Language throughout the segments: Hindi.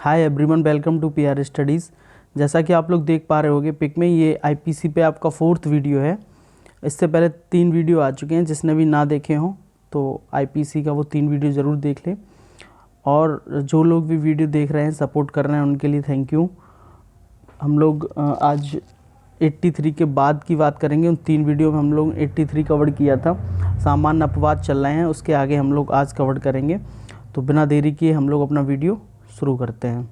Hi everyone, welcome to PR studies. जैसा कि आप लोग देख पा रहे होंगे पिक में, ये आईपीसी पे आपका 4th वीडियो है। इससे पहले 3 वीडियो आ चुके हैं। जिसने भी ना देखे हों तो आईपीसी का वो 3 वीडियो ज़रूर देख लें। और जो लोग भी वीडियो देख रहे हैं, सपोर्ट कर रहे हैं, उनके लिए थैंक यू। हम लोग आज 83 के बाद की बात करेंगे। उन 3 वीडियो में हम लोग 83 कवर किया था। सामान्य अपवाद चल रहे हैं, उसके आगे हम लोग आज कवर करेंगे। तो बिना देरी किए हम लोग अपना वीडियो शुरू करते हैं।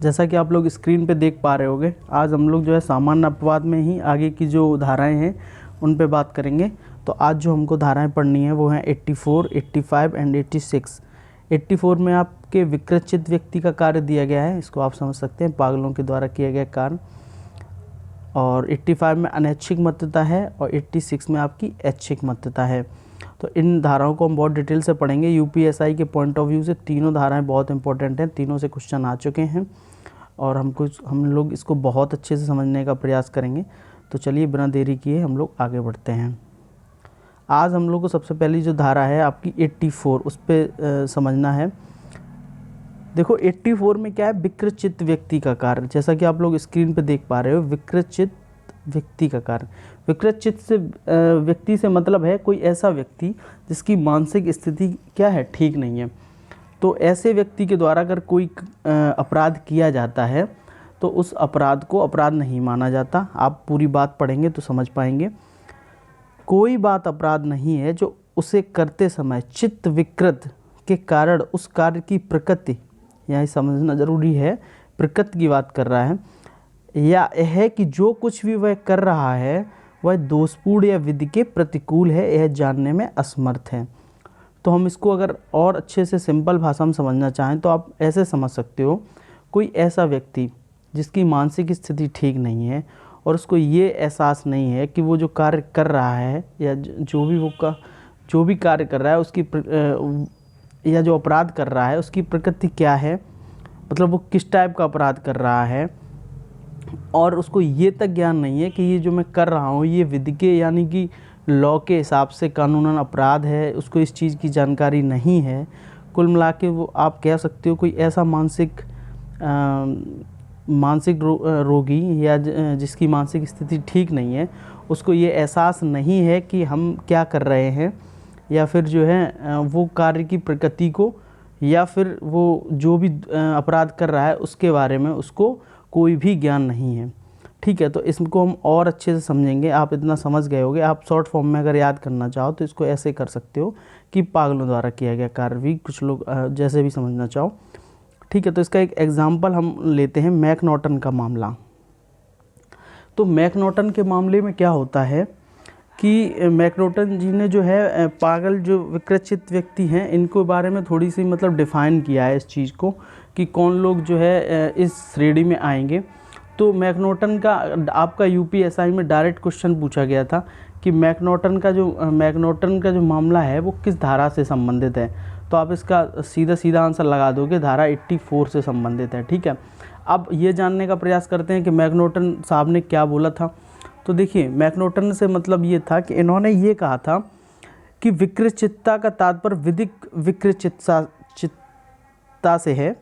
जैसा कि आप लोग स्क्रीन पे देख पा रहे होंगे, आज हम लोग जो है सामान्य अपवाद में ही आगे की जो धाराएं हैं उन पे बात करेंगे। तो आज जो हमको धाराएं पढ़नी है वो हैं 84, 85 एंड 86। 84 में आपके विकृतचित व्यक्ति का कार्य दिया गया है, इसको आप समझ सकते हैं, पागलों के द्वारा किया गया कार्य। और 85 में अनैच्छिक मत्यता है और 86 में आपकी ऐच्छिक मत्यता है। तो इन धाराओं को हम बहुत डिटेल से पढ़ेंगे। यूपीएसआई के पॉइंट ऑफ व्यू से तीनों धाराएं बहुत इंपॉर्टेंट हैं, तीनों से क्वेश्चन आ चुके हैं और हम लोग इसको बहुत अच्छे से समझने का प्रयास करेंगे। तो चलिए बिना देरी किए हम लोग आगे बढ़ते हैं। आज हम लोग को सबसे पहली जो धारा है आपकी 84, उस पर समझना है। देखो 84 में क्या है, विकृतचित व्यक्ति का कार्य। जैसा कि आप लोग स्क्रीन पे देख पा रहे हो, विकृतचित व्यक्ति का कार्य। विकृतचित से व्यक्ति से मतलब है कोई ऐसा व्यक्ति जिसकी मानसिक स्थिति क्या है, ठीक नहीं है। तो ऐसे व्यक्ति के द्वारा अगर कोई अपराध किया जाता है तो उस अपराध को अपराध नहीं माना जाता। आप पूरी बात पढ़ेंगे तो समझ पाएंगे। कोई बात अपराध नहीं है जो उसे करते समय चित्त विकृत के कारण उस कार्य की प्रकृति, यहाँ समझना जरूरी है, प्रकृति की बात कर रहा है, या है कि जो कुछ भी वह कर रहा है वह दोषपूर्ण या विधि के प्रतिकूल है, यह जानने में असमर्थ है। तो हम इसको अगर और अच्छे से सिंपल भाषा में समझना चाहें तो आप ऐसे समझ सकते हो, कोई ऐसा व्यक्ति जिसकी मानसिक स्थिति ठीक नहीं है और उसको ये एहसास नहीं है कि वो जो कार्य कर रहा है या जो भी कार्य कर रहा है उसकी या जो अपराध कर रहा है उसकी प्रकृति क्या है, मतलब वो किस टाइप का अपराध कर रहा है, और उसको ये तक ज्ञान नहीं है कि ये जो मैं कर रहा हूँ ये विधि के यानी कि लॉ के हिसाब से कानूनन अपराध है, उसको इस चीज़ की जानकारी नहीं है। कुल मिला के वो आप कह सकते हो कोई ऐसा मानसिक रोगी या जिसकी मानसिक स्थिति ठीक नहीं है, उसको ये एहसास नहीं है कि हम क्या कर रहे हैं, या फिर जो है वो कार्य की प्रकृति को, या फिर वो जो भी अपराध कर रहा है उसके बारे में उसको कोई भी ज्ञान नहीं है। ठीक है, तो इसको हम और अच्छे से समझेंगे। आप इतना समझ गए होगे। आप शॉर्ट फॉर्म में अगर याद करना चाहो तो इसको ऐसे कर सकते हो कि पागलों द्वारा किया गया कार्य, भी कुछ लोग जैसे भी समझना चाहो। ठीक है, तो इसका एक एग्जाम्पल हम लेते हैं, मैकनॉटन का मामला। तो मैकनॉटन के मामले में क्या होता है कि मैकनॉटन जी ने जो है पागल जो विकृतचित व्यक्ति हैं इनको बारे में थोड़ी सी मतलब डिफ़ाइन किया है इस चीज़ को कि कौन लोग जो है इस श्रेणी में आएंगे। तो मैकनॉटन का आपका यूपीएसआई में डायरेक्ट क्वेश्चन पूछा गया था कि मैकनॉटन का जो मामला है वो किस धारा से संबंधित है। तो आप इसका सीधा आंसर लगा दोगे, धारा 84 से संबंधित है। ठीक है, अब ये जानने का प्रयास करते हैं कि मैकनॉटन साहब ने क्या बोला था। तो देखिए, मैकनॉटन से मतलब ये था कि इन्होंने ये कहा था कि विकृतचित्ता का तात्पर्य विधिक विकृतचित्ता से है।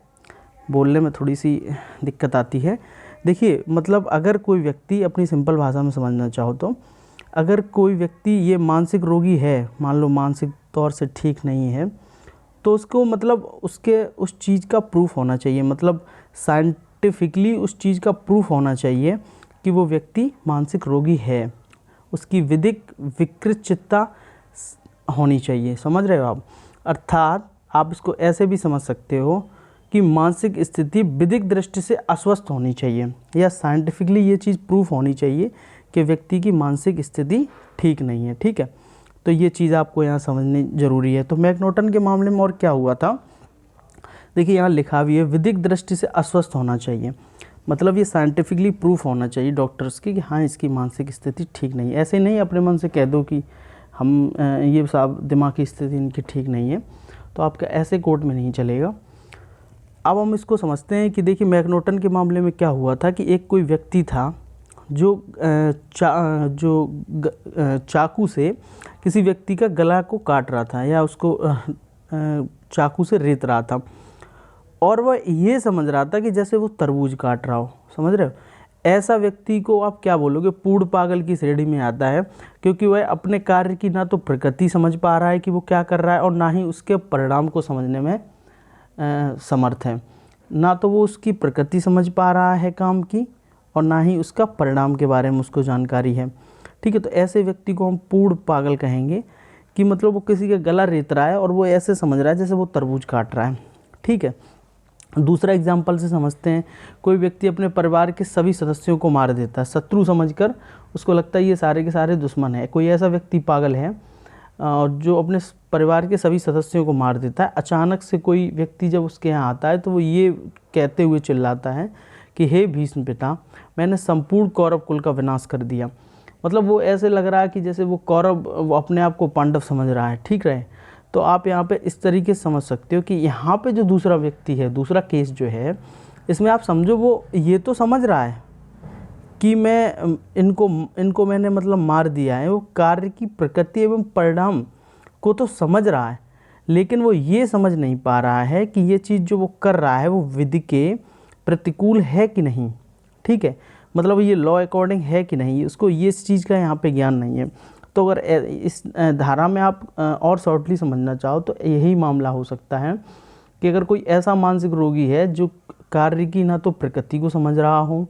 बोलने में थोड़ी सी दिक्कत आती है। देखिए, मतलब अगर कोई व्यक्ति, अपनी सिंपल भाषा में समझना चाहो तो, अगर कोई व्यक्ति ये मानसिक रोगी है, मान लो मानसिक तौर से ठीक नहीं है, तो उसको मतलब उसके उस चीज़ का प्रूफ होना चाहिए, मतलब साइंटिफिकली उस चीज़ का प्रूफ होना चाहिए कि वो व्यक्ति मानसिक रोगी है, उसकी विधिक विकृतचित्ता होनी चाहिए। समझ रहे हो आप? अर्थात आप इसको ऐसे भी समझ सकते हो कि मानसिक स्थिति विधिक दृष्टि से अस्वस्थ होनी चाहिए, या साइंटिफिकली ये चीज़ प्रूफ होनी चाहिए कि व्यक्ति की मानसिक स्थिति ठीक नहीं है। ठीक है, तो ये चीज़ आपको यहाँ समझनी ज़रूरी है। तो मैकनॉटन के मामले में और क्या हुआ था, देखिए यहाँ लिखा भी है विधिक दृष्टि से अस्वस्थ होना चाहिए, मतलब ये साइंटिफिकली प्रूफ होना चाहिए डॉक्टर्स की कि हाँ इसकी मानसिक स्थिति ठीक नहीं है। ऐसे नहीं अपने मन से कह दो कि हम ये साहब दिमागी स्थिति इनकी ठीक नहीं है, तो आपका ऐसे कोर्ट में नहीं चलेगा। अब हम इसको समझते हैं कि देखिए मैकनॉटन के मामले में क्या हुआ था कि एक कोई व्यक्ति था जो चाकू से किसी व्यक्ति का गला को काट रहा था या उसको चाकू से रेत रहा था, और वह ये समझ रहा था कि जैसे वो तरबूज काट रहा हो, समझ रहे हो। ऐसा व्यक्ति को आप क्या बोलोगे, पूर्ण पागल की श्रेणी में आता है, क्योंकि वह अपने कार्य की ना तो प्रकृति समझ पा रहा है कि वो क्या कर रहा है, और ना ही उसके परिणाम को समझने में समर्थ है। ना तो वो उसकी प्रकृति समझ पा रहा है काम की, और ना ही उसका परिणाम के बारे में उसको जानकारी है। ठीक है, तो ऐसे व्यक्ति को हम पूर्ण पागल कहेंगे, कि मतलब वो किसी का गला रेत रहा है और वो ऐसे समझ रहा है जैसे वो तरबूज काट रहा है। ठीक है, दूसरा एग्जाम्पल से समझते हैं। कोई व्यक्ति अपने परिवार के सभी सदस्यों को मार देता है, शत्रु समझकर, उसको लगता है ये सारे के सारे दुश्मन है। कोई ऐसा व्यक्ति पागल है जो अपने परिवार के सभी सदस्यों को मार देता है। अचानक से कोई व्यक्ति जब उसके यहाँ आता है तो वो ये कहते हुए चिल्लाता है कि हे भीष्म पिता, मैंने संपूर्ण कौरव कुल का विनाश कर दिया। मतलब वो ऐसे लग रहा है कि जैसे वो कौरव, वो अपने आप को पांडव समझ रहा है। ठीक रहे, तो आप यहाँ पे इस तरीके से समझ सकते हो कि यहाँ पे जो दूसरा व्यक्ति है, दूसरा केस जो है, इसमें आप समझो वो ये तो समझ रहा है कि मैं इनको मैंने मतलब मार दिया है। वो कार्य की प्रकृति एवं परिणाम को तो समझ रहा है, लेकिन वो ये समझ नहीं पा रहा है कि ये चीज़ जो वो कर रहा है वो विधि के प्रतिकूल है कि नहीं। ठीक है, मतलब ये लॉ अकॉर्डिंग है कि नहीं, उसको ये इस चीज़ का यहाँ पे ज्ञान नहीं है। तो अगर इस धारा में आप और शॉर्टली समझना चाहो तो यही मामला हो सकता है कि अगर कोई ऐसा मानसिक रोगी है जो कार्य की ना तो प्रकृति को समझ रहा हो,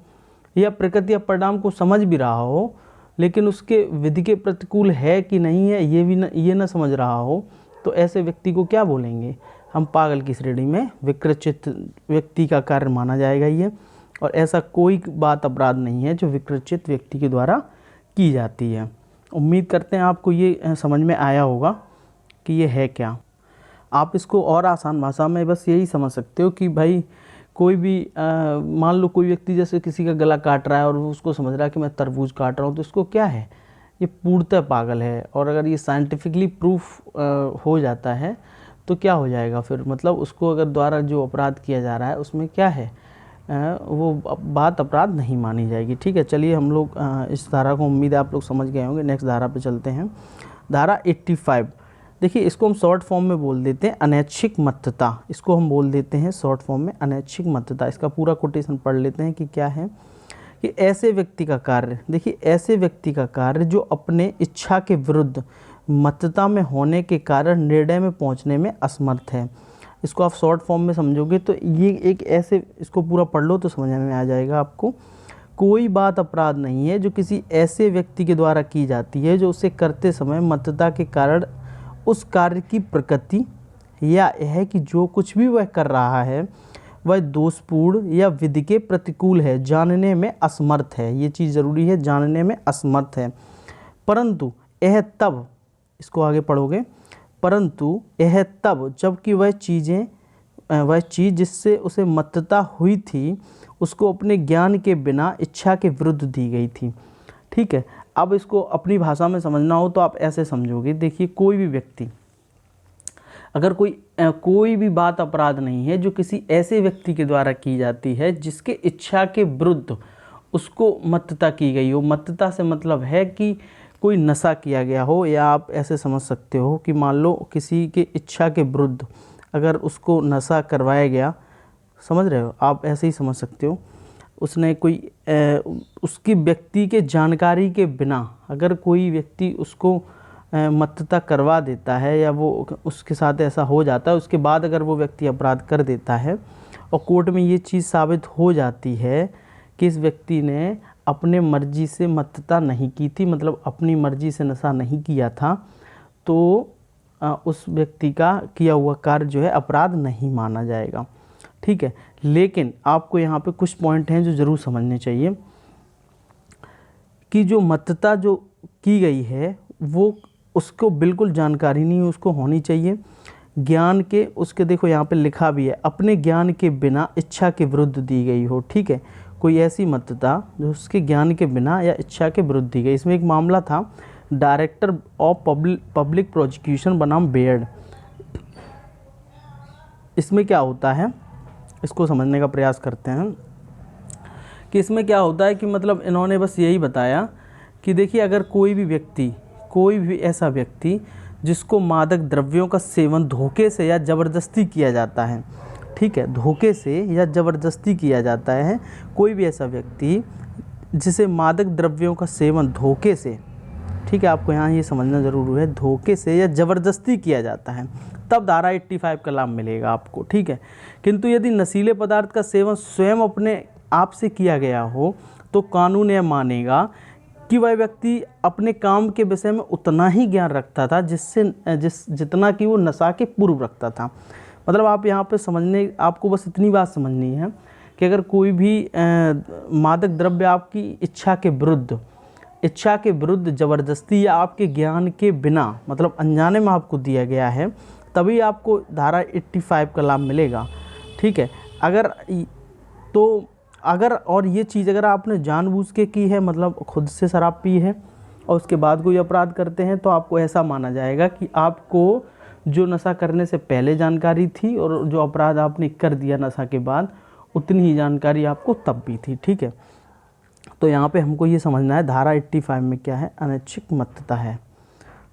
या प्रकृति या परिणाम को समझ भी रहा हो, लेकिन उसके विधि के प्रतिकूल है कि नहीं है ये ना समझ रहा हो, तो ऐसे व्यक्ति को क्या बोलेंगे हम, पागल की श्रेणी में विकृत व्यक्ति का कार्य माना जाएगा ये। और ऐसा कोई बात अपराध नहीं है जो विकृत व्यक्ति के द्वारा की जाती है। उम्मीद करते हैं आपको ये समझ में आया होगा कि ये है क्या। आप इसको और आसान भाषा में बस यही समझ सकते हो कि भाई कोई भी मान लो कोई व्यक्ति जैसे किसी का गला काट रहा है और वो उसको समझ रहा है कि मैं तरबूज काट रहा हूँ, तो इसको क्या है, ये पूर्णतः पागल है। और अगर ये साइंटिफिकली प्रूफ हो जाता है तो क्या हो जाएगा फिर, मतलब उसको अगर द्वारा जो अपराध किया जा रहा है उसमें क्या है, वो बात अपराध नहीं मानी जाएगी। ठीक है, चलिए हम लोग इस धारा को, उम्मीद है आप लोग समझ गए होंगे। नेक्स्ट धारा पे चलते हैं, धारा 85। देखिए इसको हम शॉर्ट फॉर्म में बोल देते हैं अनैच्छिक मत्तता। इसको हम बोल देते हैं शॉर्ट फॉर्म में अनैच्छिक मत्तता। इसका पूरा कोटेशन पढ़ लेते हैं कि क्या है। कि ऐसे व्यक्ति का कार्य, देखिए ऐसे व्यक्ति का कार्य जो अपने इच्छा के विरुद्ध मत्तता में होने के कारण निर्णय में पहुंचने में असमर्थ है। इसको आप शॉर्ट फॉर्म में समझोगे तो ये एक ऐसे, इसको पूरा पढ़ लो तो समझ में आ जाएगा आपको। कोई बात अपराध नहीं है जो किसी ऐसे व्यक्ति के द्वारा की जाती है जो उसे करते समय मत्तता के कारण उस कार्य की प्रकृति या यह कि जो कुछ भी वह कर रहा है वह दोषपूर्ण या विधि के प्रतिकूल है, जानने में असमर्थ है। ये चीज़ ज़रूरी है, जानने में असमर्थ है। परंतु यह तब, इसको आगे पढ़ोगे, परंतु यह तब जबकि वह चीज़ जिससे उसे मत्तता हुई थी उसको अपने ज्ञान के बिना इच्छा के विरुद्ध दी गई थी। ठीक है, अब इसको अपनी भाषा में समझना हो तो आप ऐसे समझोगे। देखिए कोई भी व्यक्ति, अगर कोई भी बात अपराध नहीं है जो किसी ऐसे व्यक्ति के द्वारा की जाती है जिसके इच्छा के विरुद्ध उसको मत्तता की गई हो। मत्तता से मतलब है कि कोई नशा किया गया हो, या आप ऐसे समझ सकते हो कि मान लो किसी के इच्छा के विरुद्ध अगर उसको नशा करवाया गया, समझ रहे हो, आप ऐसे ही समझ सकते हो। उसने कोई उसकी व्यक्ति के जानकारी के बिना अगर कोई व्यक्ति उसको मत्तता करवा देता है, या वो उसके साथ ऐसा हो जाता है, उसके बाद अगर वो व्यक्ति अपराध कर देता है और कोर्ट में ये चीज़ साबित हो जाती है कि इस व्यक्ति ने अपने मर्जी से मत्तता नहीं की थी, मतलब अपनी मर्जी से नशा नहीं किया था, तो उस व्यक्ति का किया हुआ कार्य जो है अपराध नहीं माना जाएगा। ठीक है, लेकिन आपको यहाँ पे कुछ पॉइंट हैं जो ज़रूर समझने चाहिए कि जो मत्तता जो की गई है वो उसको बिल्कुल जानकारी नहीं, उसको होनी चाहिए ज्ञान के, उसके देखो यहाँ पे लिखा भी है अपने ज्ञान के बिना इच्छा के विरुद्ध दी गई हो। ठीक है, कोई ऐसी मत्तता जो उसके ज्ञान के बिना या इच्छा के विरुद्ध दी गई। इसमें एक मामला था डायरेक्टर ऑफ पब्लिक प्रोसिक्यूशन बनाम बेयर्ड। इसमें क्या होता है, इसको समझने का प्रयास करते हैं कि इसमें क्या होता है कि मतलब इन्होंने बस यही बताया कि देखिए अगर कोई भी ऐसा व्यक्ति जिसको मादक द्रव्यों का सेवन धोखे से या ज़बरदस्ती किया जाता है, ठीक है, धोखे से या ज़बरदस्ती किया जाता है। कोई भी ऐसा व्यक्ति जिसे मादक द्रव्यों का सेवन धोखे से, ठीक है, आपको यहाँ ये समझना ज़रूरी है, धोखे से या ज़बरदस्ती किया जाता है, तब धारा 85 का लाभ मिलेगा आपको, ठीक है। किंतु यदि नशीले पदार्थ का सेवन स्वयं अपने आप से किया गया हो तो कानून यह मानेगा कि वह व्यक्ति अपने काम के विषय में उतना ही ज्ञान रखता था जितना कि वो नशा के पूर्व रखता था। मतलब आप यहाँ पे समझने, आपको बस इतनी बात समझनी है कि अगर कोई भी मादक द्रव्य आपकी इच्छा के विरुद्ध ज़बरदस्ती या आपके ज्ञान के बिना, मतलब अनजाने में आपको दिया गया है, तभी आपको धारा 85 का लाभ मिलेगा, ठीक है। अगर और ये चीज़ अगर आपने जानबूझ के की है, मतलब खुद से शराब पी है और उसके बाद कोई अपराध करते हैं, तो आपको ऐसा माना जाएगा कि आपको जो नशा करने से पहले जानकारी थी और जो अपराध आपने कर दिया नशा के बाद, उतनी ही जानकारी आपको तब भी थी, ठीक है। तो यहाँ पे हमको ये समझना है धारा 85 में क्या है, अनैच्छिक मत्तता है,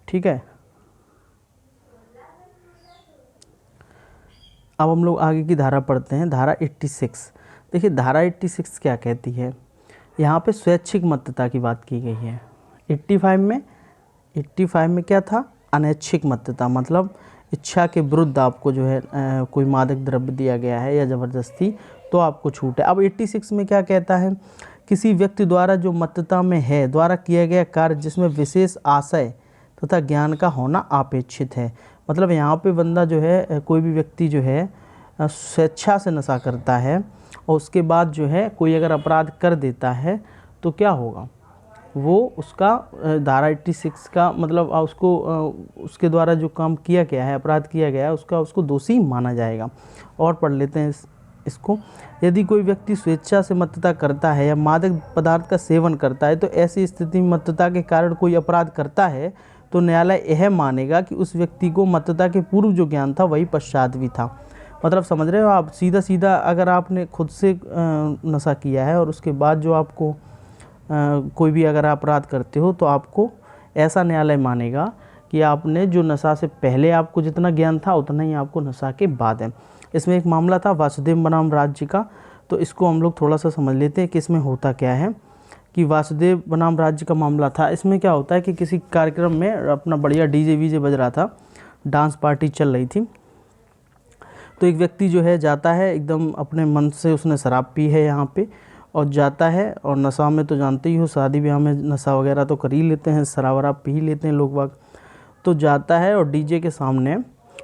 ठीक है। अब हम लोग आगे की धारा पढ़ते हैं, धारा 86। देखिए धारा 86 क्या कहती है, यहाँ पे स्वैच्छिक मत्तता की बात की गई है। 85 में क्या था, अनैच्छिक मत्तता, मतलब इच्छा के विरुद्ध आपको जो है कोई मादक द्रव्य दिया गया है या ज़बरदस्ती, तो आपको छूट है। अब 86 में क्या कहता है, किसी व्यक्ति द्वारा जो मत्तता में है द्वारा किया गया कार्य जिसमें विशेष आशय तथा ज्ञान का होना अपेक्षित है। मतलब यहाँ पे बंदा जो है, कोई भी व्यक्ति जो है स्वेच्छा से नशा करता है और उसके बाद जो है कोई अगर अपराध कर देता है तो क्या होगा, वो उसका धारा 86 का मतलब उसको उसके द्वारा जो काम किया गया है, अपराध किया गया है, उसको दोषी माना जाएगा। और पढ़ लेते हैं इसको। यदि कोई व्यक्ति स्वेच्छा से मत्तता करता है या मादक पदार्थ का सेवन करता है तो ऐसी स्थिति में मत्तता के कारण कोई अपराध करता है तो न्यायालय यह मानेगा कि उस व्यक्ति को मत्तता के पूर्व जो ज्ञान था वही पश्चात भी था। मतलब समझ रहे हो आप, सीधा सीधा अगर आपने खुद से नशा किया है और उसके बाद जो आपको कोई भी अगर अपराध करते हो तो आपको ऐसा न्यायालय मानेगा कि आपने जो नशा से पहले आपको जितना ज्ञान था उतना ही आपको नशा के बाद है। इसमें एक मामला था वासुदेव बनाम राज्य का, तो इसको हम लोग थोड़ा सा समझ लेते हैं कि इसमें होता क्या है। कि वासुदेव बनाम राज्य का मामला था, इसमें क्या होता है कि किसी कार्यक्रम में अपना बढ़िया डीजे वीजे बज रहा था, डांस पार्टी चल रही थी, तो एक व्यक्ति जो है जाता है एकदम अपने मन से, उसने शराब पी है यहाँ पे और जाता है, और नशा में तो जानते ही हो शादी ब्याह में नशा वगैरह तो कर ही लेते हैं, शराब वराब पी ही लेते हैं लोग बाग। तो जाता है और डीजे के सामने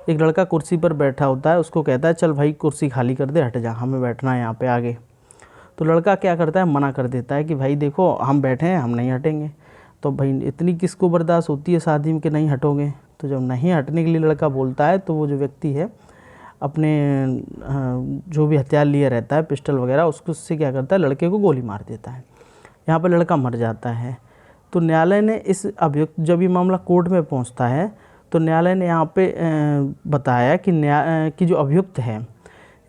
एक लड़का कुर्सी पर बैठा होता है, उसको कहता है चल भाई कुर्सी खाली कर दे, हट जा, हमें बैठना है यहाँ पे आगे। तो लड़का क्या करता है, मना कर देता है कि भाई देखो हम बैठे हैं, हम नहीं हटेंगे। तो भाई इतनी किसको बर्दाश्त होती है शादी में कि नहीं हटोगे। तो जब नहीं हटने के लिए लड़का बोलता है तो वो जो व्यक्ति है अपने जो भी हथियार लिए रहता है, पिस्टल वगैरह, उससे क्या करता है, लड़के को गोली मार देता है। यहाँ पर लड़का मर जाता है। तो न्यायालय ने इस अभियुक्त, जब ये मामला कोर्ट में पहुँचता है तो न्यायालय ने यहाँ पे बताया कि जो अभियुक्त है,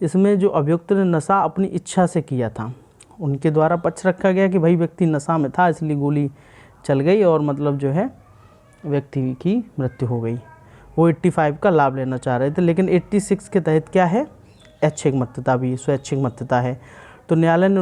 इसमें जो अभियुक्त ने नशा अपनी इच्छा से किया था, उनके द्वारा पक्ष रखा गया कि भाई व्यक्ति नशा में था इसलिए गोली चल गई और मतलब जो है व्यक्ति की मृत्यु हो गई। वो 85 का लाभ लेना चाह रहे थे, लेकिन 86 के तहत क्या है, ऐच्छिक मत्तता भी, स्वैच्छिक मत्तता है। तो न्यायालय ने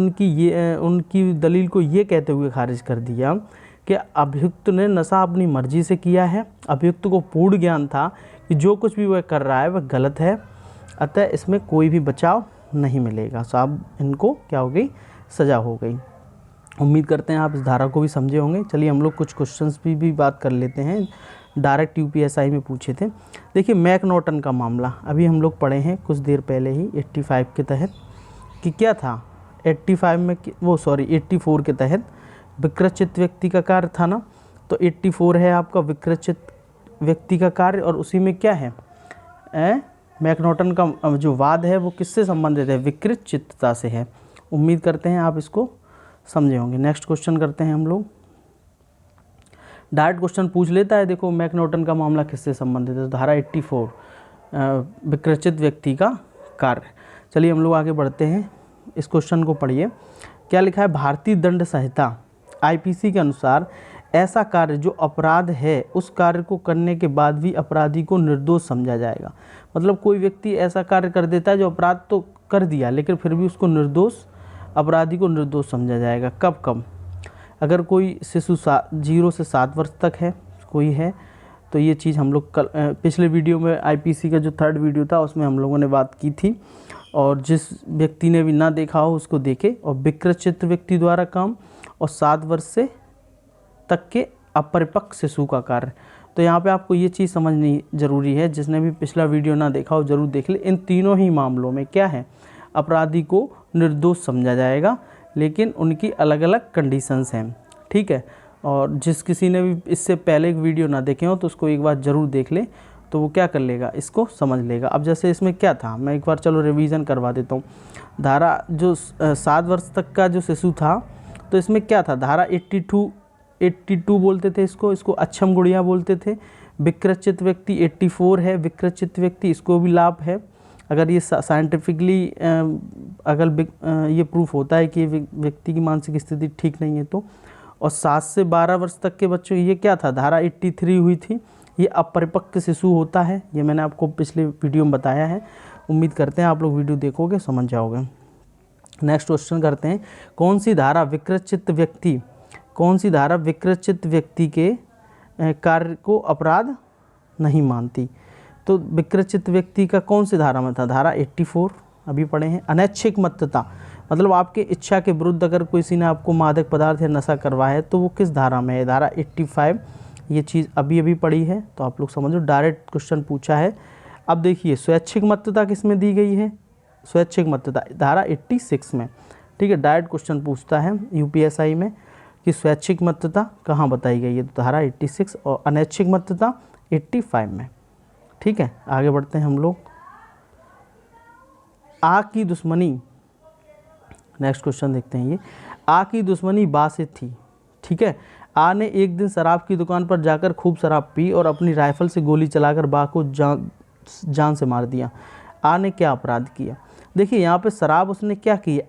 उनकी दलील को ये कहते हुए खारिज कर दिया कि अभियुक्त ने नशा अपनी मर्जी से किया है, अभियुक्त को पूर्ण ज्ञान था कि जो कुछ भी वह कर रहा है वह गलत है, अतः इसमें कोई भी बचाव नहीं मिलेगा। साहब इनको क्या हो गई, सज़ा हो गई। उम्मीद करते हैं आप इस धारा को भी समझे होंगे। चलिए हम लोग कुछ क्वेश्चंस भी बात कर लेते हैं, डायरेक्ट यूपीएसआई में पूछे थे। देखिए मैकनॉटन का मामला अभी हम लोग पढ़े हैं कुछ देर पहले ही 85 के तहत, कि क्या था 85 में, 84 के तहत विकृत व्यक्ति का कार्य था ना। तो 84 है आपका विकृत व्यक्ति का कार्य, और उसी में क्या है, मैकनॉटन का जो वाद है वो किससे संबंधित है, विकृत चित्तता से है। उम्मीद करते हैं आप इसको समझे होंगे। नेक्स्ट क्वेश्चन करते हैं हम लोग। डायरेक्ट क्वेश्चन पूछ लेता है, देखो मैकनॉटन का मामला किससे संबंधित है, धारा 84 विकृत व्यक्ति का कार्य। चलिए हम लोग आगे बढ़ते हैं, इस क्वेश्चन को पढ़िए। क्या लिखा है, भारतीय दंड संहिता आईपीसी के अनुसार ऐसा कार्य जो अपराध है उस कार्य को करने के बाद भी अपराधी को निर्दोष समझा जाएगा। मतलब कोई व्यक्ति ऐसा कार्य कर देता है जो अपराध तो कर दिया लेकिन फिर भी उसको अपराधी को निर्दोष समझा जाएगा। कब कब? अगर कोई शिशु 0 से 7 वर्ष तक है कोई है, तो ये चीज़ हम लोग कल पिछले वीडियो में आईपीसी का जो 3rd वीडियो था उसमें हम लोगों ने बात की थी, और जिस व्यक्ति ने भी ना देखा हो उसको देखे। और विकृत चित्त व्यक्ति द्वारा काम और 7 वर्ष से तक के अपरिपक्व शिशु का कार्य। तो यहाँ पे आपको ये चीज़ समझनी ज़रूरी है, जिसने भी पिछला वीडियो ना देखा हो ज़रूर देख ले। इन तीनों ही मामलों में क्या है, अपराधी को निर्दोष समझा जाएगा, लेकिन उनकी अलग अलग कंडीशंस हैं। ठीक है, और जिस किसी ने भी इससे पहले एक वीडियो ना देखे हो तो उसको एक बार ज़रूर देख ले, तो वो क्या कर लेगा, इसको समझ लेगा। अब जैसे इसमें क्या था, मैं एक बार चलो रिवीजन करवा देता हूँ। धारा जो 7 वर्ष तक का जो शिशु था, तो इसमें क्या था, धारा 82 बोलते थे इसको अक्षम गुड़िया बोलते थे। विकृत चित्त व्यक्ति 84 है, विकृत चित्त व्यक्ति, इसको भी लाभ है अगर ये साइंटिफिकली अगर ये प्रूफ होता है कि व्यक्ति की मानसिक स्थिति ठीक नहीं है तो। और 7 से 12 वर्ष तक के बच्चों, ये क्या था, धारा 83 हुई थी, ये अपरिपक्व शिशु होता है। ये मैंने आपको पिछले वीडियो में बताया है, उम्मीद करते हैं आप लोग वीडियो देखोगे समझ जाओगे। नेक्स्ट क्वेश्चन करते हैं, कौन सी धारा विकृत चित्त व्यक्ति के कार्य को अपराध नहीं मानती? तो विकृत चित्त व्यक्ति का कौन सी धारा में था, धारा 84 अभी पढ़े हैं। अनैच्छिक मत्तता, मतलब आपके इच्छा के विरुद्ध अगर किसी ने आपको मादक पदार्थ या नशा करवाया है तो वो किस धारा में है, धारा 85। ये चीज़ अभी पढ़ी है तो आप लोग समझो, डायरेक्ट क्वेश्चन पूछा है। अब देखिए स्वैच्छिक मत्तता किस में दी गई है, स्वैच्छिक मत्तता धारा 86 में। ठीक है, डायरेक्ट क्वेश्चन पूछता है यूपीएसआई में कि स्वैच्छिक मत्तता कहाँ बताई गई है, तो धारा 86, और अनैच्छिक मत्तता 85 में। ठीक है, आगे बढ़ते हैं हम लोग। आ की दुश्मनी, नेक्स्ट क्वेश्चन देखते हैं। ये आ की दुश्मनी बा से थी। ठीक है, आ ने एक दिन शराब की दुकान पर जाकर खूब शराब पी और अपनी राइफल से गोली चलाकर बा को जान से मार दिया। आ ने क्या अपराध किया? देखिए यहाँ पे शराब उसने क्या की है,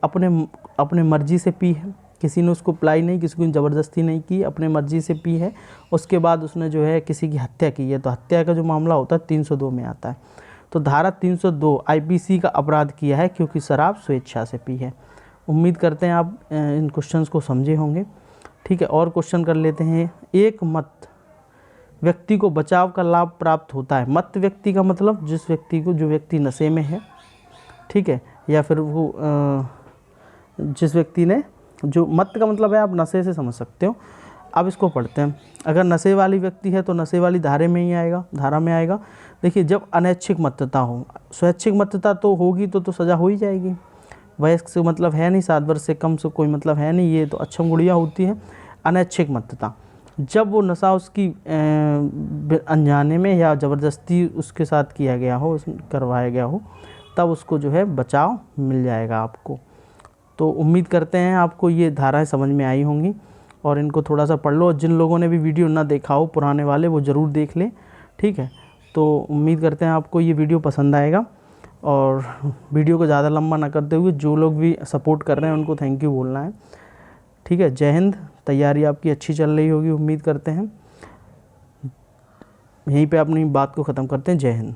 अपने मर्जी से पी है, किसी ने उसको पिलाई नहीं, किसी को ज़बरदस्ती नहीं की, अपने मर्जी से पी है। उसके बाद उसने जो है किसी की हत्या की है, तो हत्या का जो मामला होता है 302 में आता है। तो धारा 302 आईपीसी का अपराध किया है क्योंकि शराब स्वेच्छा से पी है। उम्मीद करते हैं आप इन क्वेश्चंस को समझे होंगे। ठीक है, और क्वेश्चन कर लेते हैं। एक मत व्यक्ति को बचाव का लाभ प्राप्त होता है। मत व्यक्ति का मतलब जो व्यक्ति नशे में है, ठीक है, या फिर वो जिस व्यक्ति ने, जो मत का मतलब है आप नशे से समझ सकते हो। अब इसको पढ़ते हैं। अगर नशे वाली व्यक्ति है तो नशे वाली धारा में आएगा। देखिए, जब अनैच्छिक मत्तता हो, स्वैच्छिक मत्तता तो होगी तो सज़ा हो ही जाएगी। वयस्क से मतलब है नहीं, 7 वर्ष से कम से कोई मतलब है नहीं, ये तो अक्षम गुड़िया होती है। अनैच्छिक मत्तता, जब वो नशा उसकी अनजाने में या ज़बरदस्ती उसके साथ करवाया गया हो, तब उसको जो है बचाव मिल जाएगा आपको। तो उम्मीद करते हैं आपको ये धाराएं समझ में आई होंगी, और इनको थोड़ा सा पढ़ लो। और जिन लोगों ने भी वीडियो ना देखा हो पुराने वाले, वो ज़रूर देख लें। ठीक है, तो उम्मीद करते हैं आपको ये वीडियो पसंद आएगा, और वीडियो को ज़्यादा लंबा ना करते हुए जो लोग भी सपोर्ट कर रहे हैं उनको थैंक यू बोलना है। ठीक है, जय हिंद। तैयारी आपकी अच्छी चल रही होगी, उम्मीद करते हैं। यहीं पे अपनी बात को ख़त्म करते हैं। जय हिंद।